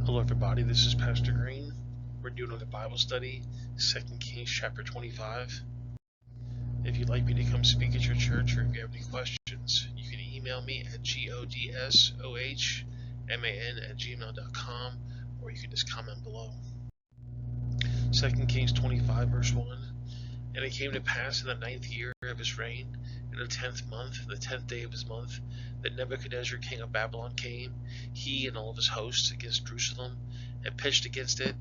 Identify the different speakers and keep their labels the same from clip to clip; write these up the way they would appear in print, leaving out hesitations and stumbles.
Speaker 1: Hello everybody, this is Pastor Green. We're doing another Bible study, 2 Kings chapter 25. If you'd like me to come speak at your church, or if you have any questions, you can email me at godsohman@gmail.com, or you can just comment below. 2 Kings 25 verse 1. And it came to pass in the 9th year of his reign, in the 10th month, the 10th day of his month, that Nebuchadnezzar king of Babylon came, he and all of his hosts, against Jerusalem, and pitched against it,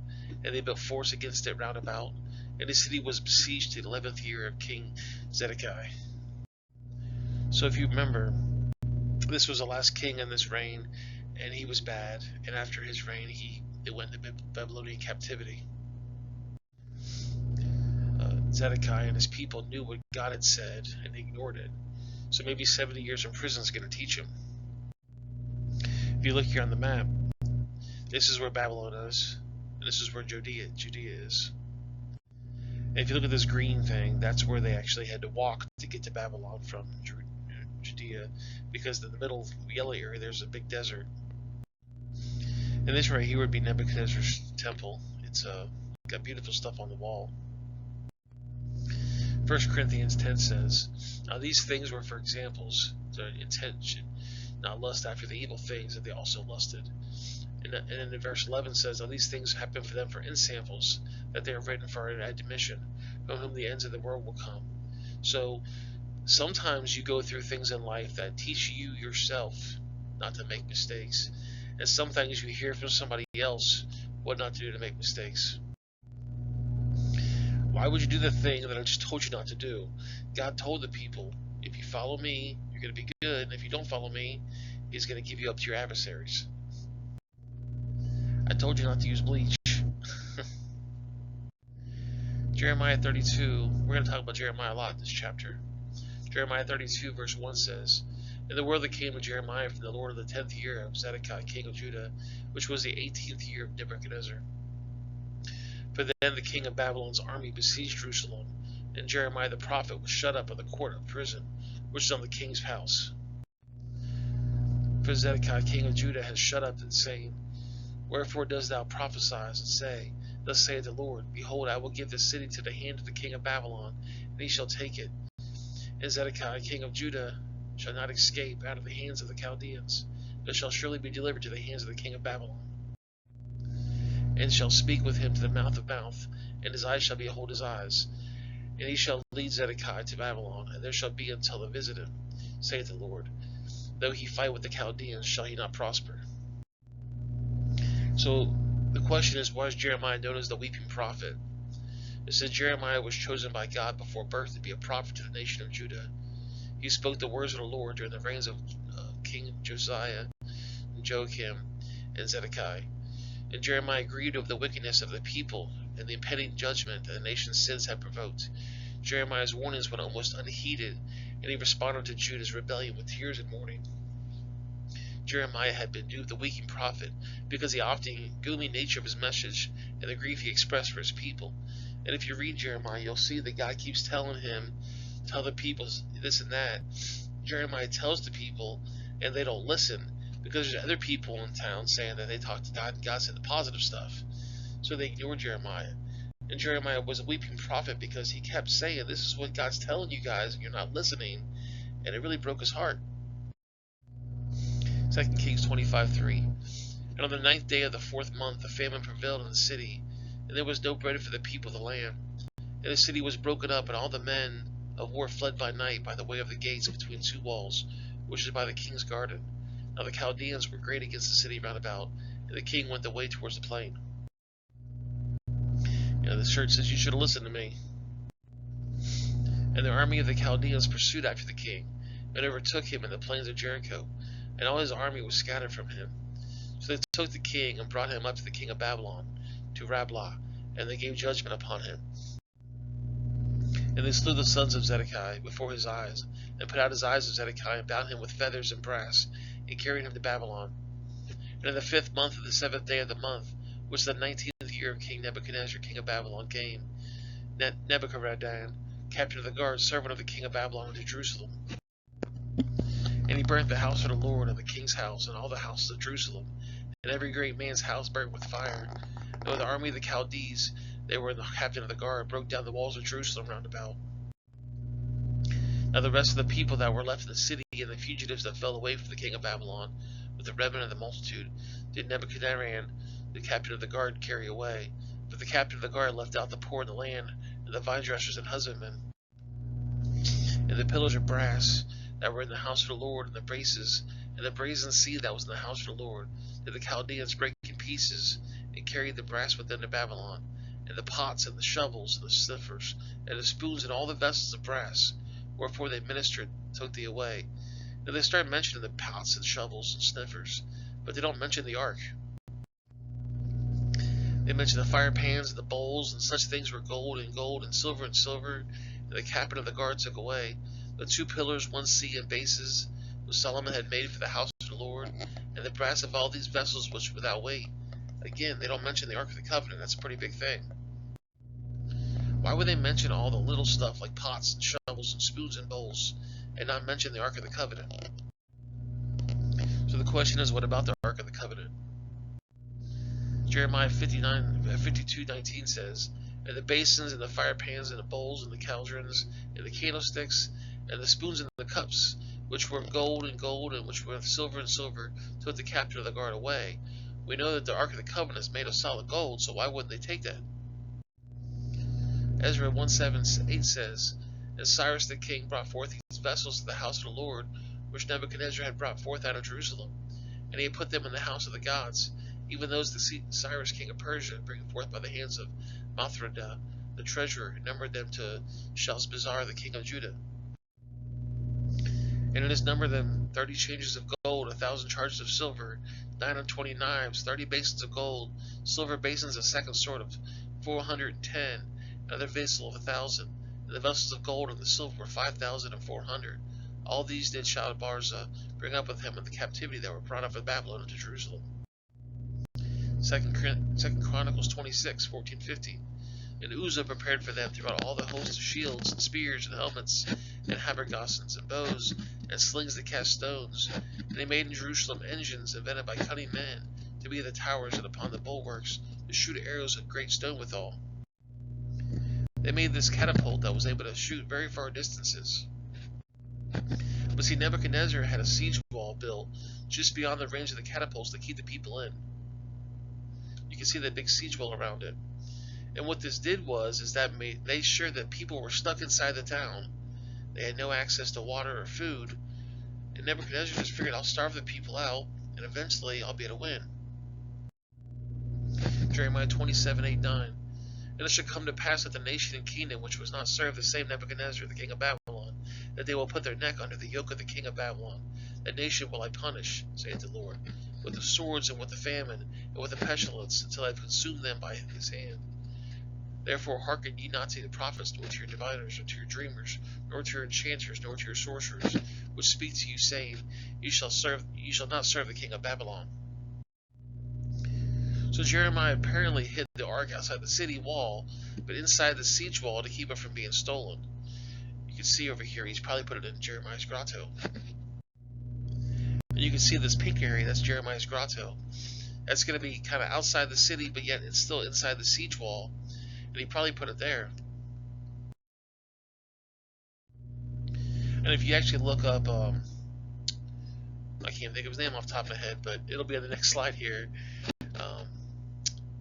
Speaker 1: and they built forts against it round about. And the city was besieged the 11th year of King Zedekiah. So if you remember, this was the last king in this reign, and he was bad. And after his reign, they went into Babylonian captivity. Zedekiah and his people knew what God had said, and they ignored it. So maybe 70 years in prison is going to teach him. If you look here on the map, this is where Babylon is, and this is where Judea is. And if you look at this green thing, that's where they actually had to walk to get to Babylon from Judea, because in the middle yellow area there's a big desert. And this right here would be Nebuchadnezzar's temple. It's got beautiful stuff on the wall. 1 Corinthians 10 says, now these things were for examples, to intention, not lust after the evil things that they also lusted. And then in verse 11 says, now these things happen for them for ensamples, that they are written for our admonition, from whom the ends of the world will come. So sometimes you go through things in life that teach you yourself not to make mistakes. And some things you hear from somebody else what not to do to make mistakes. Why would you do the thing that I just told you not to do? God told the people, if you follow me, you're going to be good. And if you don't follow me, he's going to give you up to your adversaries. I told you not to use bleach. Jeremiah 32, we're going to talk about Jeremiah a lot in this chapter. Jeremiah 32 verse 1 says, and the word that came to Jeremiah from the Lord of the 10th year of Zedekiah king of Judah, which was the 18th year of Nebuchadnezzar. For then the king of Babylon's army besieged Jerusalem, and Jeremiah the prophet was shut up in the court of prison, which is on the king's house. For Zedekiah king of Judah has shut up and saying, wherefore dost thou prophesy and say, thus saith the Lord, behold, I will give this city to the hand of the king of Babylon, and he shall take it. And Zedekiah king of Judah shall not escape out of the hands of the Chaldeans, but shall surely be delivered to the hands of the king of Babylon. And shall speak with him to the mouth of mouth, and his eyes shall behold his eyes. And he shall lead Zedekiah to Babylon, and there shall be until the visit him, saith the Lord. Though he fight with the Chaldeans, shall he not prosper. So the question is, why is Jeremiah known as the weeping prophet? It says Jeremiah was chosen by God before birth to be a prophet to the nation of Judah. He spoke the words of the Lord during the reigns of King Josiah, and Joachim, and Zedekiah. And Jeremiah grieved over the wickedness of the people and the impending judgment that the nation's sins had provoked. Jeremiah's warnings went almost unheeded, and he responded to Judah's rebellion with tears and mourning. Jeremiah had been dubbed the weeping prophet because of the often gloomy nature of his message and the grief he expressed for his people. And if you read Jeremiah, you'll see that God keeps telling him, tell the people this and that. Jeremiah tells the people, and they don't listen, because there's other people in town saying that they talked to God and God said the positive stuff. So they ignored Jeremiah. And Jeremiah was a weeping prophet because he kept saying, this is what God's telling you guys, and you're not listening. And it really broke his heart. 2 Kings 25:3. And on the 9th day of the 4th month, a famine prevailed in the city, and there was no bread for the people of the land. And the city was broken up, and all the men of war fled by night by the way of the gates between two walls, which is by the king's garden. Now the Chaldeans were great against the city round about, and the king went the way towards the plain. The church says, you should have listened to me. And the army of the Chaldeans pursued after the king, and overtook him in the plains of Jericho, and all his army was scattered from him. So they took the king and brought him up to the king of Babylon, to Rablah, and they gave judgment upon him. And they slew the sons of Zedekiah before his eyes, and put out his eyes of Zedekiah, and bound him with feathers and brass, and carried him to Babylon. And in the 5th month of the 7th day of the month, which is the 19th year of King Nebuchadnezzar, king of Babylon, came Nebuchadnezzar, captain of the guard, servant of the king of Babylon, into Jerusalem. And he burnt the house of the Lord and the king's house, and all the houses of Jerusalem, and every great man's house burnt with fire. And with the army of the Chaldees, they were the captain of the guard, broke down the walls of Jerusalem round about. Now the rest of the people that were left in the city, and the fugitives that fell away from the king of Babylon, with the remnant of the multitude, did Nebuchadnezzar, the captain of the guard, carry away. But the captain of the guard left out the poor in the land, and the vine dressers and husbandmen, and the pillars of brass that were in the house of the Lord, and the braces, and the brazen sea that was in the house of the Lord, did the Chaldeans break in pieces, and carried the brass with them to Babylon, and the pots, and the shovels, and the sniffers, and the spoons, and all the vessels of brass, wherefore they ministered, took thee away. Now they start mentioning the pots and shovels and sniffers, but they don't mention the ark. They mention the fire pans and the bowls, and such things were gold, and silver, and the captain of the guard took away. The 2 pillars, 1 sea, and bases, which Solomon had made for the house of the Lord, and the brass of all these vessels which without weight. Again, they don't mention the ark of the covenant. That's a pretty big thing. Why would they mention all the little stuff like pots and shovels and spoons and bowls, and not mention the ark of the covenant? So the question is, what about the ark of the covenant? Jeremiah 52:19 says, and the basins, and the fire pans, and the bowls, and the cauldrons, and the candlesticks, and the spoons, and the cups, which were gold, and which were silver, took the captain of the guard away. We know that the ark of the covenant is made of solid gold, so why wouldn't they take that? Ezra 1:7-8 says, and Cyrus the king brought forth these vessels to the house of the Lord, which Nebuchadnezzar had brought forth out of Jerusalem, and he had put them in the house of the gods, even those the Cyrus king of Persia, bringing forth by the hands of Mithridates the treasurer, who numbered them to Shalmaneser the king of Judah. And it has numbered them 30 changes of gold, 1,000 charges of silver, 920 knives, 30 basins of gold, silver basins a second sort of 410, another vessel of 1,000, and the vessels of gold and the silver were 5,400. All these did Shalmaneser bring up with him in the captivity that were brought up from Babylon into Jerusalem. 2 Chronicles 26:14-15. And Uzzah prepared for them throughout all the hosts of shields and spears and helmets and habergeons and bows and slings that cast stones. And they made in Jerusalem engines invented by cunning men to be in the towers and upon the bulwarks to shoot arrows of great stone withal. They made this catapult that was able to shoot very far distances. But see, Nebuchadnezzar had a siege wall built just beyond the range of the catapults to keep the people in. You can see that big siege wall around it. And what this did is that made sure that people were stuck inside the town. They had no access to water or food. And Nebuchadnezzar just figured, I'll starve the people out, and eventually I'll be able to win. Jeremiah 27:8-9. And it shall come to pass that the nation and kingdom which was not served the same Nebuchadnezzar, the king of Babylon, that they will put their neck under the yoke of the king of Babylon. That nation will I punish, saith the Lord, with the swords and with the famine and with the pestilence, until I have consumed them by his hand. Therefore hearken ye not to the prophets, nor to your diviners, nor to your dreamers, nor to your enchanters, nor to your sorcerers, which speak to you, saying, Ye shall not serve the king of Babylon. So Jeremiah apparently hid the ark outside the city wall, but inside the siege wall to keep it from being stolen. You can see over here, he's probably put it in Jeremiah's grotto. And you can see this pink area, that's Jeremiah's grotto. That's going to be kind of outside the city, but yet it's still inside the siege wall. And he probably put it there. And if you actually look up, I can't think of his name off the top of my head, but it'll be on the next slide here.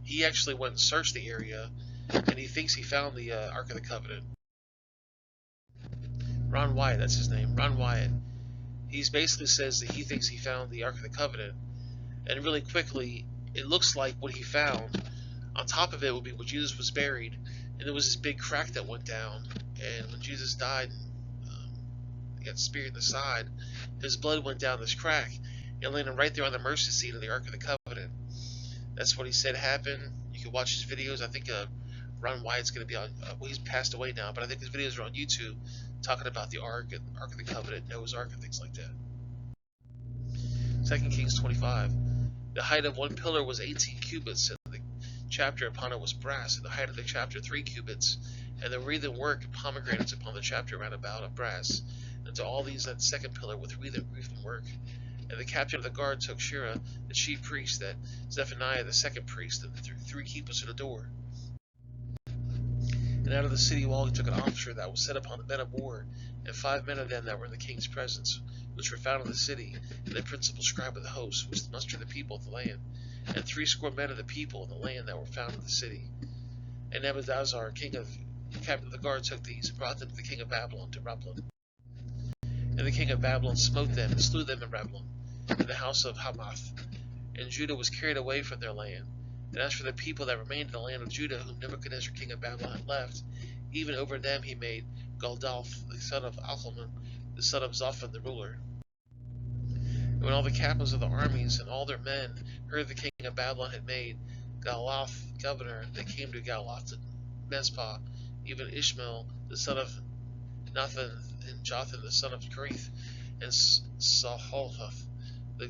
Speaker 1: He actually went and searched the area, and he thinks he found the Ark of the Covenant. Ron Wyatt, that's his name, Ron Wyatt. He basically says that he thinks he found the Ark of the Covenant, and really quickly, it looks like what he found. On top of it would be where Jesus was buried, and there was this big crack that went down, and when Jesus died, he got speared in the side, his blood went down this crack, and landed right there on the mercy seat of the Ark of the Covenant. That's what he said happened. You can watch his videos. I think Ron Wyatt's going to be on, well, he's passed away now, but I think his videos are on YouTube, talking about the Ark and Ark of the Covenant, Noah's Ark, and things like that. 2 Kings 25. The height of one pillar was 18 cubits, and the chapter upon it was brass, and the height of the chapter 3 cubits, and the wreathen work and pomegranates upon the chapter round about of brass, and to all these that second pillar with wreathen work, And the captain of the guard took Shira, the chief priest, that Zephaniah the second priest, and the three keepers of the door. And out of the city wall he took an officer that was set upon the men of war, and 5 men of them that were in the king's presence, which were found in the city, and the principal scribe of the host, which mustered the people of the land, and 60 men of the people of the land that were found in the city. And Nebuchadnezzar, captain of the guard, took these, and brought them to the king of Babylon, to Riblah. And the king of Babylon smote them, and slew them in Riblah, in the house of Hamath. And Judah was carried away from their land. And as for the people that remained in the land of Judah, whom Nebuchadnezzar king of Babylon had left, even over them he made Galdalf, the son of Alcalman, the son of Zophon, the ruler. And when all the captains of the armies and all their men heard the king of Babylon had made Galath governor, they came to Galath to Mizpah, even Ishmael, the son of Nathan, and Jotham, the son of Kerith, and Saholhath, the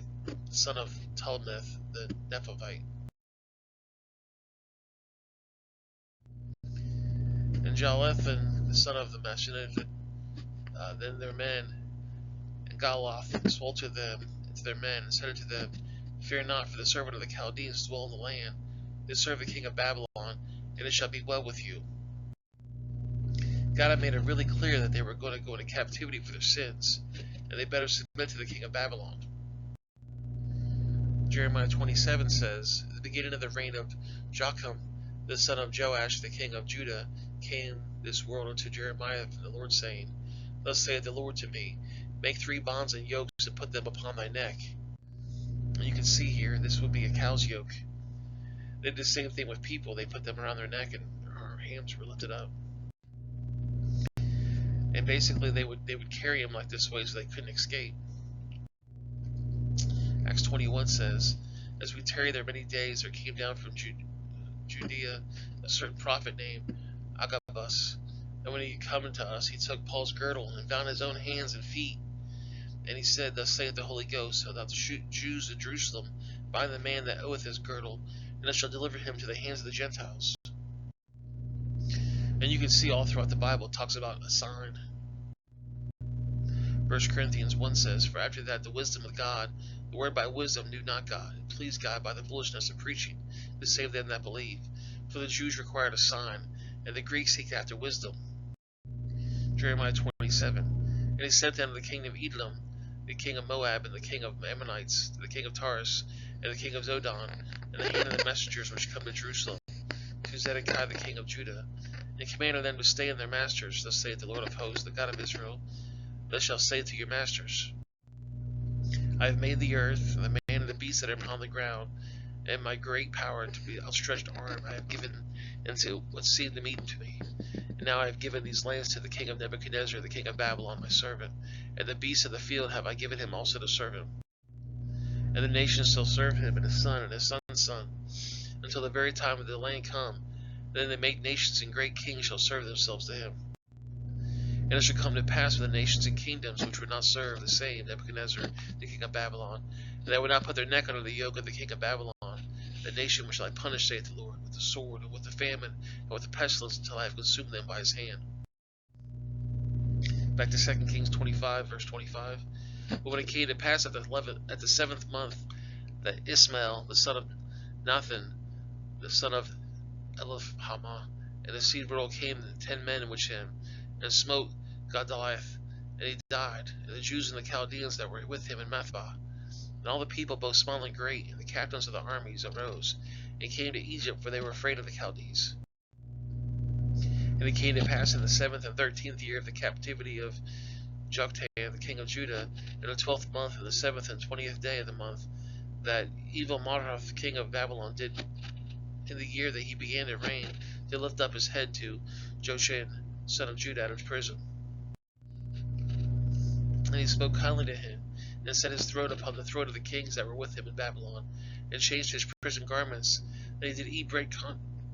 Speaker 1: son of Talmeth, the Nephite. And Jalethan, the son of the Machinid, then their men, and Galoth spoke to them and to their men, and said unto them, Fear not, for the servant of the Chaldeans dwell in the land. They serve the king of Babylon, and it shall be well with you. God had made it really clear that they were going to go into captivity for their sins, and they better submit to the king of Babylon. Jeremiah 27 says, At the beginning of the reign of Joachim, the son of Joash, the king of Judah, came this word unto Jeremiah from the Lord, saying, Thus saith the Lord to me, Make 3 bonds and yokes, and put them upon thy neck. And you can see here, this would be a cow's yoke. They did the same thing with people. They put them around their neck, and their hands were lifted up. And basically, they would carry him like this way so they couldn't escape. Acts 21 says, As we tarried there many days, there came down from Judea a certain prophet named Agabus. And when he come unto us, he took Paul's girdle and bound his own hands and feet. And he said, Thus saith the Holy Ghost, So that the Jews of Jerusalem bind the man that oweth his girdle, and I shall deliver him to the hands of the Gentiles. And you can see all throughout the Bible it talks about a sign. 1 Corinthians 1 says, For after that the wisdom of God, the word by wisdom knew not God, and pleased God by the foolishness of preaching, to save them that believe. For the Jews required a sign, and the Greeks seek after wisdom. Jeremiah 27. And he sent them to the king of Edom, the king of Moab, and the king of Ammonites, the king of Taurus, and the king of Zodon, and the hand of the messengers which come to Jerusalem, to Zedekiah the king of Judah, and commanded them to stay in their masters. Thus saith the Lord of hosts, the God of Israel, Thus shall say to your masters, I have made the earth, and the man and the beasts that are upon the ground, and my great power to be outstretched arm I have given into what seemed to meet to me. And now I have given these lands to the king of Nebuchadnezzar, the king of Babylon, my servant, and the beasts of the field have I given him also to serve him. And the nations shall serve him, and his son, and his son's son, until the very time of the land come. Then the make nations and great kings shall serve themselves to him. And it shall come to pass with the nations and kingdoms which would not serve the same Nebuchadnezzar, the king of Babylon, and they would not put their neck under the yoke of the king of Babylon, the nation which I punish, saith the Lord, with the sword, and with the famine, and with the pestilence, until I have consumed them by his hand. Back to 2 Kings 25, verse 25. But when it came to pass at the 7th month, that Ismael, the son of Nathan, the son of Eliphamah, and the seed roll came, and 10 men with him, and smote Godaliah, and he died, and the Jews and the Chaldeans that were with him in Mizpah. And all the people, both small and great, and the captains of the armies, arose, and came to Egypt, for they were afraid of the Chaldees. And it came to pass in the 7th and 13th year of the captivity of Joachim, the king of Judah, in the 12th month, and the 7th and 20th day of the month, that evil Marduk, the king of Babylon, did, in the year that he began to reign, did lift up his head to Joachim, son of Judah, out of prison. And he spoke kindly to him, and set his throat upon the throat of the kings that were with him in Babylon, and changed his prison garments. And he did eat bread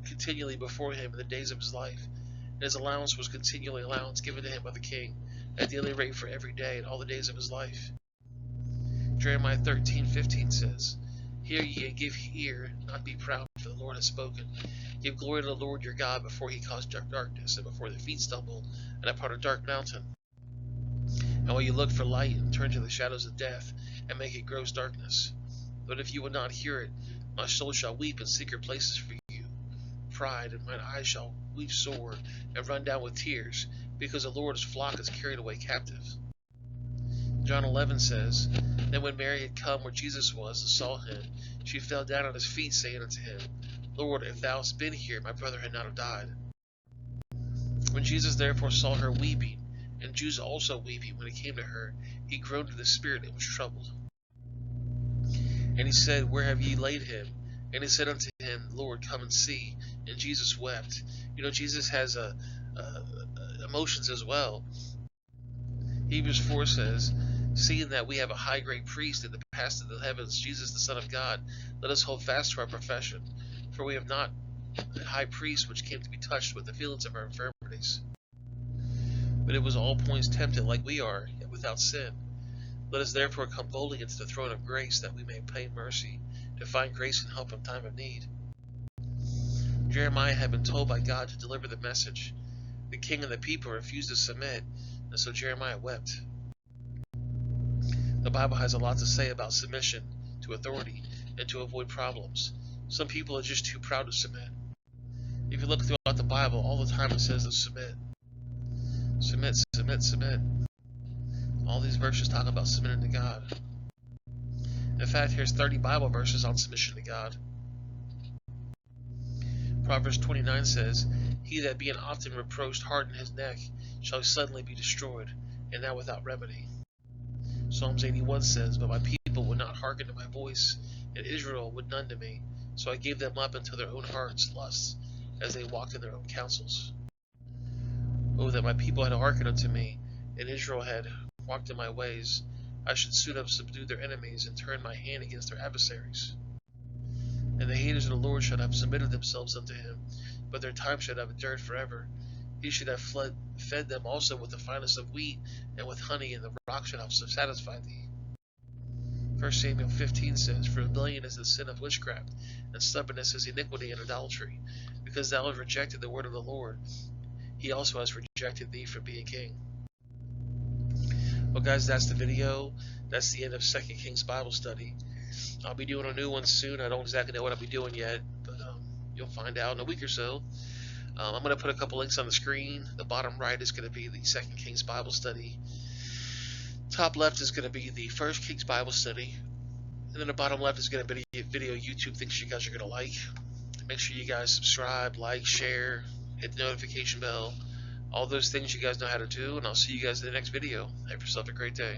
Speaker 1: continually before him in the days of his life. And his allowance was continually allowance given to him by the king, at daily rate for every day in all the days of his life. Jeremiah 13:15 says, Hear ye, and give ear, not be proud, for the Lord has spoken. Give glory to the Lord your God before he caused darkness, and before the feet stumble, and upon a dark mountain. And while you look for light and turn to the shadows of death and make it gross darkness. But if you will not hear it, my soul shall weep in secret places for you. Pride, and mine eyes shall weep sore and run down with tears, because the Lord's flock is carried away captive. John 11 says, Then when Mary had come where Jesus was and saw him, she fell down at his feet, saying unto him, Lord, if thou hadst been here, my brother had not have died. When Jesus therefore saw her weeping, and Jews also weeping, when he came to her, he groaned in the spirit and was troubled. And he said, Where have ye laid him? And he said unto him, Lord, come and see. And Jesus wept. Jesus has emotions as well. Hebrews 4 says, Seeing that we have a high great priest in the past of the heavens, Jesus the Son of God, let us hold fast to our profession. For we have not a high priest which came to be touched with the feelings of our infirmities, but it was all points tempted like we are, yet without sin. Let us therefore come boldly into the throne of grace, that we may obtain mercy, to find grace and help in time of need. Jeremiah had been told by God to deliver the message. The king and the people refused to submit, and so Jeremiah wept. The Bible has a lot to say about submission to authority and to avoid problems. Some people are just too proud to submit. If you look throughout the Bible, all the time it says to submit. Submit, submit, submit. All these verses talk about submitting to God. In fact, here's 30 Bible verses on submission to God. Proverbs 29 says, He that being often reproached harden his neck shall suddenly be destroyed, and that without remedy. Psalms 81 says, But my people would not hearken to my voice, and Israel would none to me. So I gave them up unto their own hearts' lusts, as they walked in their own counsels. Oh, that my people had hearkened unto me, and Israel had walked in my ways. I should soon have subdued their enemies, and turned my hand against their adversaries. And the haters of the Lord should have submitted themselves unto him, but their time should have endured forever. He should have fed them also with the finest of wheat, and with honey, and the rock should have satisfied thee. 1 Samuel 15 says, For rebellion is the sin of witchcraft, and stubbornness is iniquity and idolatry. Because thou hast rejected the word of the Lord, he also has rejected thee from being king. Well, guys, that's the video. That's the end of 2 Kings Bible study. I'll be doing a new one soon. I don't exactly know what I'll be doing yet, but you'll find out in a week or so. I'm going to put a couple links on the screen. The bottom right is going to be the 2 Kings Bible study. Top left is going to be the 1 Kings Bible study. And then the bottom left is going to be a video YouTube thinks you guys are going to like. Make sure you guys subscribe, like, share, hit the notification bell. All those things you guys know how to do. And I'll see you guys in the next video. Have yourself a great day.